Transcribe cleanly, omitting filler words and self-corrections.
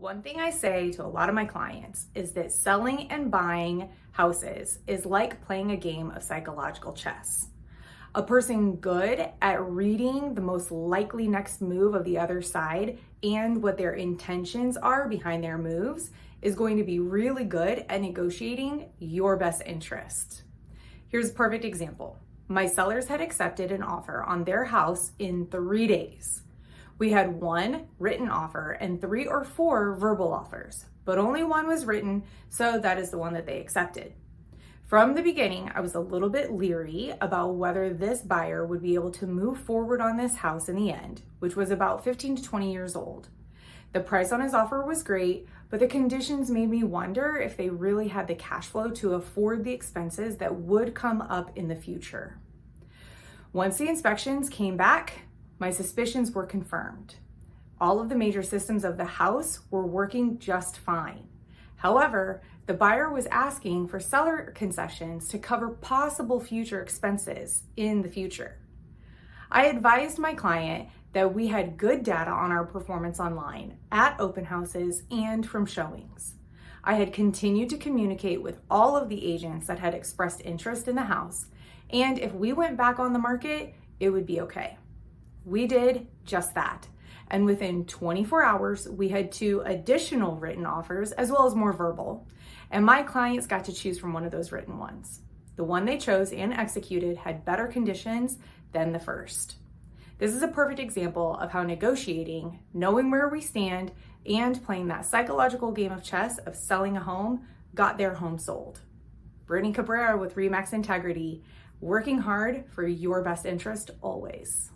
One thing I say to a lot of my clients is that selling and buying houses is like playing a game of psychological chess. A person good at reading the most likely next move of the other side and what their intentions are behind their moves is going to be really good at negotiating your best interest. Here's a perfect example. My sellers had accepted an offer on their house in 3 days. We had one written offer and 3 or 4 verbal offers, but only one was written, so that is the one that they accepted. From the beginning, I was a little bit leery about whether this buyer would be able to move forward on this house in the end, which was about 15 to 20 years old. The price on his offer was great, but the conditions made me wonder if they really had the cash flow to afford the expenses that would come up in the future. Once the inspections came back, my suspicions were confirmed. All of the major systems of the house were working just fine. However, the buyer was asking for seller concessions to cover possible future expenses in the future. I advised my client that we had good data on our performance online, at open houses, and from showings. I had continued to communicate with all of the agents that had expressed interest in the house, and if we went back on the market, it would be okay. We did just that. And within 24 hours, we had 2 additional written offers as well as more verbal. And my clients got to choose from one of those written ones. The one they chose and executed had better conditions than the first. This is a perfect example of how negotiating, knowing where we stand, and playing that psychological game of chess of selling a home got their home sold. Brittany Cabrera with RE/MAX Integrity, working hard for your best interest always.